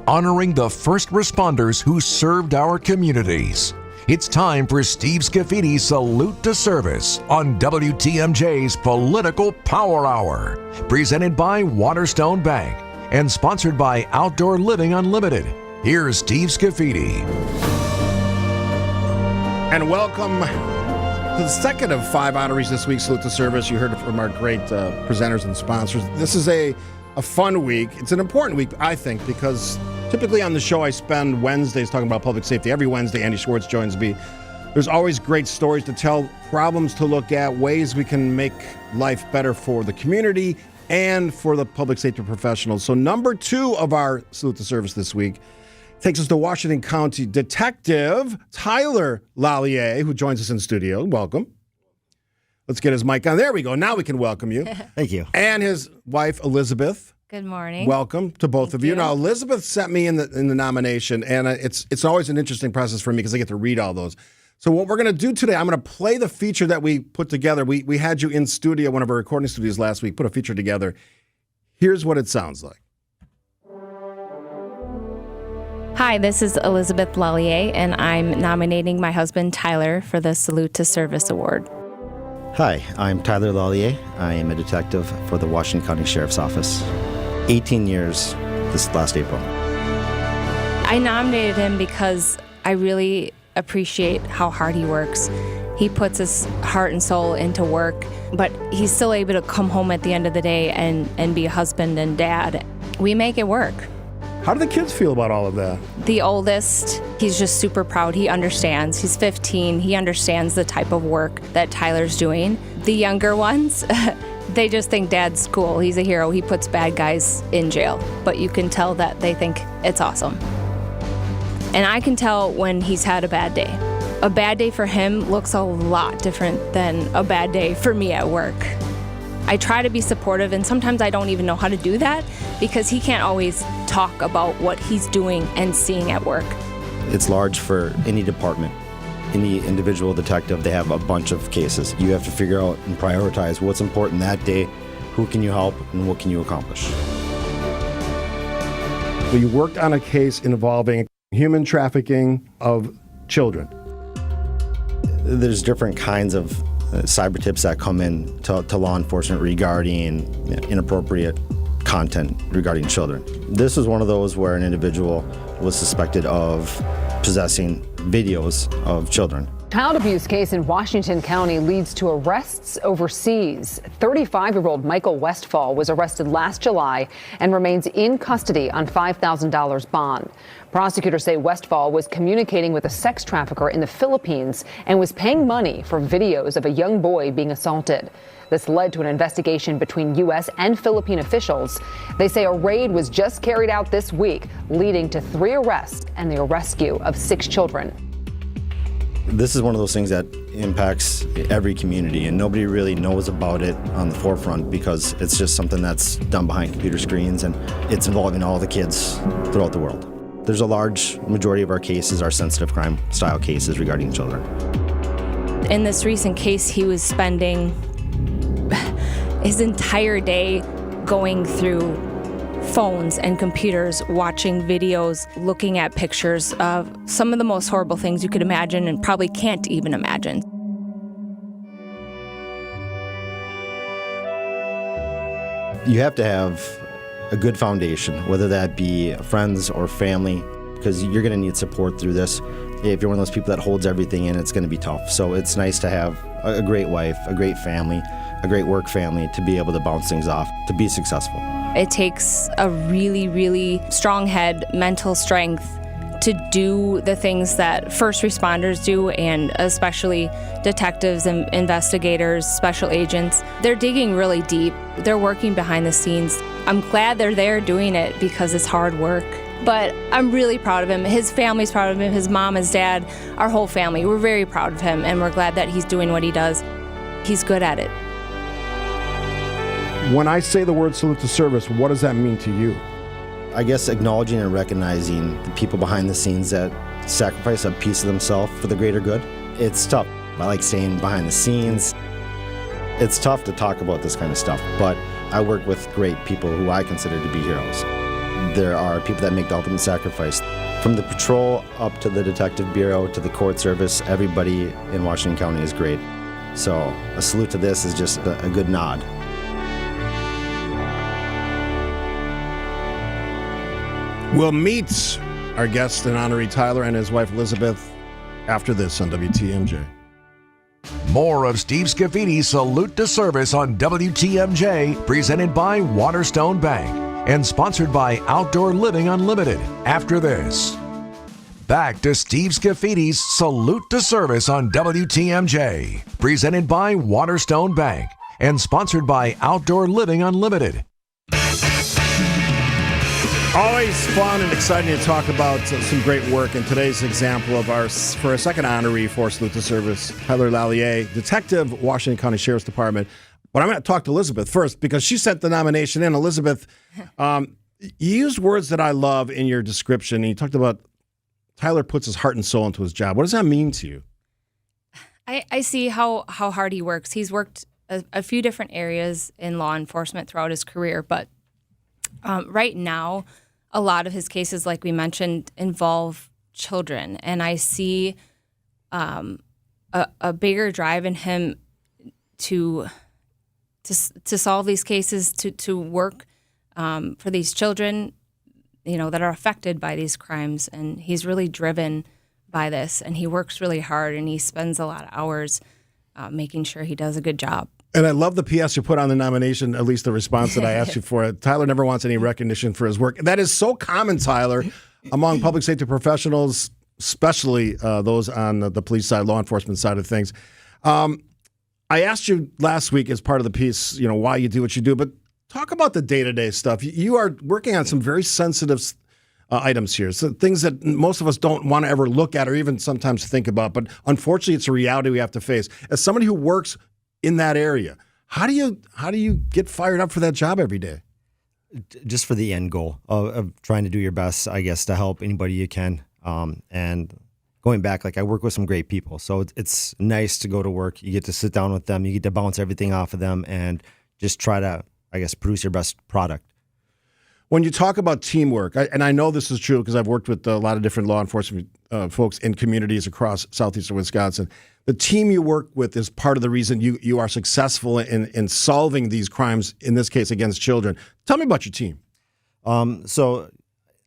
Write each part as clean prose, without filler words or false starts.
honoring the first responders who served our communities. It's time for Steve Scaffidi Salute to Service on WTMJ's Political Power Hour, presented by Waterstone Bank and sponsored by Outdoor Living Unlimited. Here's Steve Scaffidi. And welcome to the second of 5 honorees this week. Salute to Service. You heard it from our great presenters and sponsors. This is a fun week. It's an important week, I think, because typically on the show I spend Wednesdays talking about public safety. Every Wednesday, Andy Schwartz joins me. There's always great stories to tell, problems to look at, ways we can make life better for the community and for the public safety professionals. So number 2 of our Salute to Service this week takes us to Washington County Detective Tyler Lallier, who joins us in studio. Welcome. Let's get his mic on. There we go. Now we can welcome you. Thank you. And his wife, Elizabeth. Good morning. Welcome to both of you. Now, Elizabeth sent me in the nomination, and it's always an interesting process for me because I get to read all those. So what we're going to do today, I'm going to play the feature that we put together. We had you in studio, one of our recording studios last week, put a feature together. Here's what it sounds like. Hi, this is Elizabeth Lallier, and I'm nominating my husband Tyler for the Salute to Service Award. Hi, I'm Tyler Lallier. I am a detective for the Washington County Sheriff's Office. 18 years this last April. I nominated him because I really appreciate how hard he works. He puts his heart and soul into work, but he's still able to come home at the end of the day and be a husband and dad. We make it work. How do the kids feel about all of that? The oldest, he's just super proud. He understands. He's 15. He understands the type of work that Tyler's doing. The younger ones, they just think Dad's cool. He's a hero. He puts bad guys in jail. But you can tell that they think it's awesome. And I can tell when he's had a bad day. A bad day for him looks a lot different than a bad day for me at work. I try to be supportive, and sometimes I don't even know how to do that because he can't always talk about what he's doing and seeing at work. It's large for any department. Any individual detective, they have a bunch of cases. You have to figure out and prioritize what's important that day, who can you help, and what can you accomplish. So you worked on a case involving human trafficking of children. There's different kinds of cyber tips that come in to law enforcement regarding inappropriate content regarding children. This was one of those where an individual was suspected of possessing videos of children. Child abuse case in Washington County leads to arrests overseas. 35-year-old Michael Westfall was arrested last July and remains in custody on $5,000 bond. Prosecutors say Westfall was communicating with a sex trafficker in the Philippines and was paying money for videos of a young boy being assaulted. This led to an investigation between U.S. and Philippine officials. They say a raid was just carried out this week, leading to 3 arrests and the rescue of 6 children. This is one of those things that impacts every community, and nobody really knows about it on the forefront because it's just something that's done behind computer screens, and it's involving all the kids throughout the world. There's a large majority of our cases are sensitive crime style cases regarding children. In this recent case, he was spending his entire day going through phones and computers, watching videos, looking at pictures of some of the most horrible things you could imagine and probably can't even imagine. You have to have a good foundation, whether that be friends or family, because you're going to need support through this. If you're one of those people that holds everything in, it's going to be tough. So it's nice to have a great wife, a great family, a great work family to be able to bounce things off, to be successful. It takes a really, really strong head, mental strength to do the things that first responders do, and especially detectives and investigators, special agents. They're digging really deep. They're working behind the scenes. I'm glad they're there doing it because it's hard work. But I'm really proud of him. His family's proud of him. His mom, his dad, our whole family. We're very proud of him, and we're glad that he's doing what he does. He's good at it. When I say the word salute to service, what does that mean to you? I guess acknowledging and recognizing the people behind the scenes that sacrifice a piece of themselves for the greater good. It's tough. I like saying behind the scenes. It's tough to talk about this kind of stuff, but I work with great people who I consider to be heroes. there are people that make the ultimate sacrifice. From the patrol up to the detective bureau to the court service, everybody in Washington County is great. So a salute to this is just a good nod. We'll meet our guest and honoree Tyler and his wife Elizabeth after this on WTMJ. More of Steve Scaffidi Salute to Service on WTMJ, presented by Waterstone Bank and sponsored by Outdoor Living Unlimited after this. Back to Steve Scaffidi's Salute to Service on WTMJ, presented by Waterstone Bank and sponsored by Outdoor Living Unlimited. Always fun and exciting to talk about some great work. And today's example of for our second honoree for Salute to Service, Tyler Lallier, Detective, Washington County Sheriff's Department. But I'm going to talk to Elizabeth first because she sent the nomination in. Elizabeth, you used words that I love in your description. And you talked about Tyler puts his heart and soul into his job. What does that mean to you? I see how hard he works. He's worked a few different areas in law enforcement throughout his career, but right now, a lot of his cases, like we mentioned, involve children, and I see a bigger drive in him to solve these cases, to work for these children, that are affected by these crimes, and he's really driven by this, and he works really hard, and he spends a lot of hours making sure he does a good job. And I love the PS you put on the nomination, at least the response that I asked you for. Tyler never wants any recognition for his work. That is so common, Tyler, among public safety professionals, especially those on the police side, law enforcement side of things. I asked you last week as part of the piece, why you do what you do, but talk about the day-to-day stuff. You are working on some very sensitive items here, so things that most of us don't want to ever look at or even sometimes think about, but unfortunately it's a reality we have to face. As somebody who works in that area, how do you get fired up for that job every day? Just for the end goal of trying to do your best, I guess, to help anybody you can. And going back, I work with some great people, so it's nice to go to work. You get to sit down with them, you get to bounce everything off of them, and just try to, I guess, produce your best product. When you talk about teamwork, and I know this is true because I've worked with a lot of different law enforcement folks in communities across southeastern Wisconsin, the team you work with is part of the reason you are successful in solving these crimes, in this case against children. Tell me about your team. So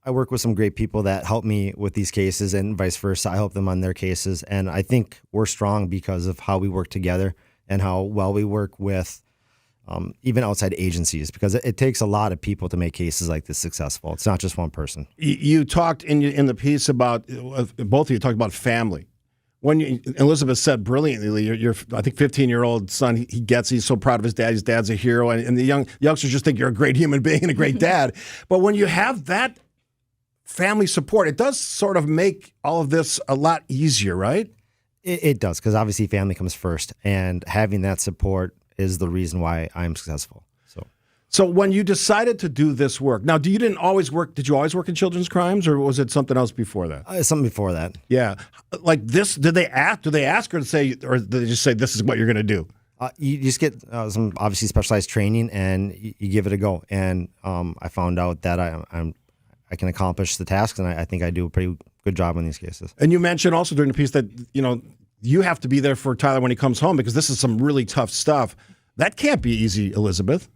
I work with some great people that help me with these cases and vice versa. I help them on their cases. And I think we're strong because of how we work together and how well we work with even outside agencies, because it takes a lot of people to make cases like this successful. It's not just one person. You talked in the piece about, both of you talked about family. When Elizabeth said brilliantly, your I think 15-year-old son, he gets, he's so proud of his dad. His dad's a hero, and the youngsters just think you're a great human being and a great dad. But when you have that family support, it does sort of make all of this a lot easier, right? It does, because obviously family comes first, and having that support is the reason why I'm successful. So when you decided to do this work, now did you always work in children's crimes, or was it something else before that? Something before that. Yeah. Like this, did they ask her to say, or did they just say, this is what you're going to do? You just get some obviously specialized training, and you give it a go. And I found out that I can accomplish the tasks, and I think I do a pretty good job on these cases. And you mentioned also during the piece that, you have to be there for Tyler when he comes home, because this is some really tough stuff. That can't be easy, Elizabeth.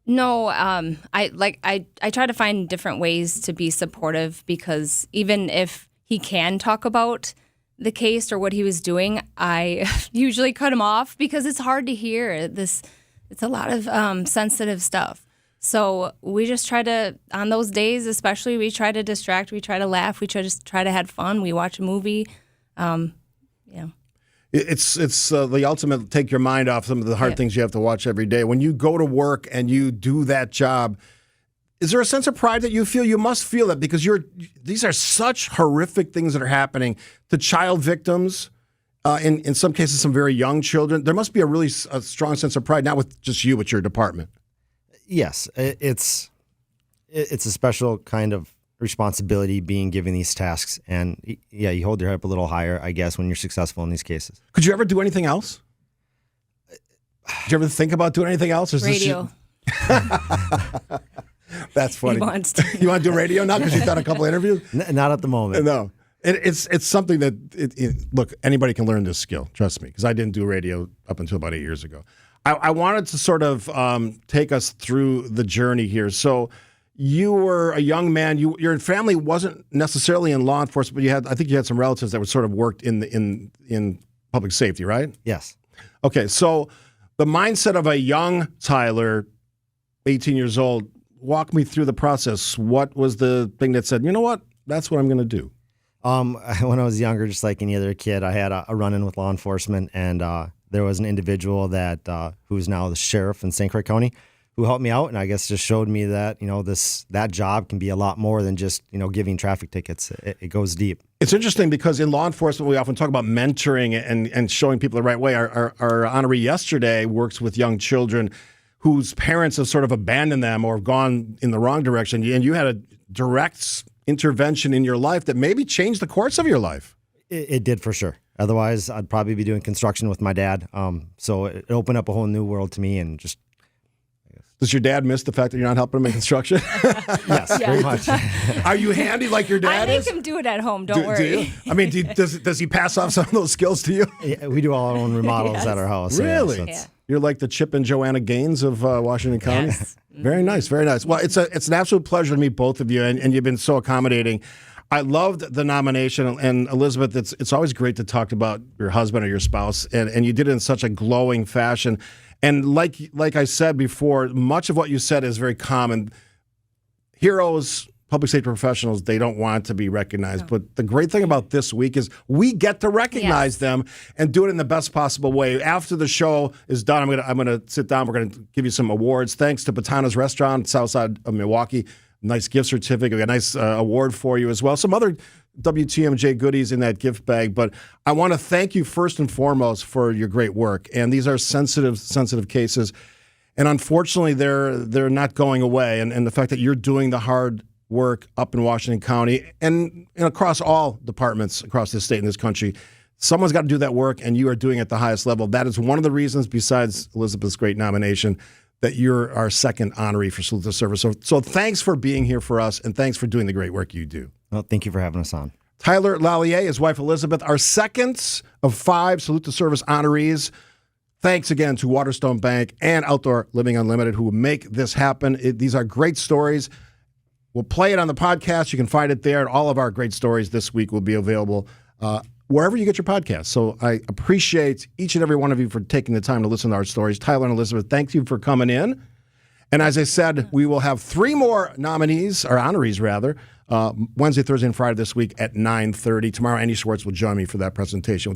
No, I try to find different ways to be supportive, because even if he can talk about the case or what he was doing, I usually cut him off because it's hard to hear this. It's a lot of sensitive stuff. So we just try to, on those days especially, we try to distract, we try to laugh, we try to have fun, we watch a movie. It's the ultimate take your mind off some of the hard things you have to watch every day. When you go to work and you do that job, is there a sense of pride that you feel? You must feel that, because these are such horrific things that are happening to child victims, in some cases some very young children. There must be a strong sense of pride, not with just you, but your department. Yes, it's a special kind of responsibility being given these tasks, and you hold your head up a little higher, I guess, when you're successful in these cases. Could you ever do anything else? Did you ever think about doing anything else? Radio. That's funny. He wants to. You want to do radio now because you've done a couple interviews? Not at the moment. No. It's something that, look, anybody can learn this skill, trust me, because I didn't do radio up until about 8 years ago. I wanted to sort of take us through the journey here. So you were a young man. Your family wasn't necessarily in law enforcement, but I think you had some relatives that were sort of worked in public safety, right? Yes. Okay, so the mindset of a young Tyler, 18 years old, walk me through the process. What was the thing that said, you know what, that's what I'm going to do? When I was younger, just like any other kid, I had a run-in with law enforcement, and there was an individual that who's now the sheriff in St. Croix County who helped me out, and I guess just showed me that that job can be a lot more than just giving traffic tickets. It goes deep. It's interesting because in law enforcement we often talk about mentoring and showing people the right way. Our honoree yesterday works with young children whose parents have sort of abandoned them or have gone in the wrong direction, and you had a direct intervention in your life that maybe changed the course of your life. It did for sure. Otherwise, I'd probably be doing construction with my dad. So it opened up a whole new world to me, and just. Does your dad miss the fact that you're not helping him in construction? Yes, very much. Are you handy like your dad I is? make him do it at home. Don't worry. Do you? I mean, does he pass off some of those skills to you? Yeah, we do all our own remodels at our house. Really? So Yeah. You're like the Chip and Joanna Gaines of Washington County? Yes. Very nice, very nice. Well, it's an absolute pleasure to meet both of you, and you've been so accommodating. I loved the nomination, and Elizabeth, it's always great to talk about your husband or your spouse, and you did it in such a glowing fashion. And like I said before, much of what you said is very common. Heroes, public safety professionals, they don't want to be recognized. No. But the great thing about this week is we get to recognize them and do it in the best possible way. After the show is done, I'm gonna sit down. We're gonna give you some awards. Thanks to Patana's Restaurant, south side of Milwaukee. Nice gift certificate. We got a nice award for you as well. Some other WTMJ goodies in that gift bag. But I want to thank you first and foremost for your great work. And these are sensitive cases. And unfortunately, they're not going away. And the fact that you're doing the hard work up in Washington County and across all departments across this state and this country, someone's got to do that work, and you are doing it at the highest level. That is one of the reasons, besides Elizabeth's great nomination, that you're our second honoree for Salute to Service. So thanks for being here for us, and thanks for doing the great work you do. Well, thank you for having us on. Tyler Lallier, his wife Elizabeth, our second of 5 Salute to Service honorees. Thanks again to Waterstone Bank and Outdoor Living Unlimited who make this happen. These are great stories. We'll play it on the podcast. You can find it there. And all of our great stories this week will be available wherever you get your podcasts. So I appreciate each and every one of you for taking the time to listen to our stories. Tyler and Elizabeth, thank you for coming in. And as I said, we will have 3 more nominees, or honorees rather, Wednesday, Thursday, and Friday this week at 9:30. Tomorrow, Andy Schwartz will join me for that presentation.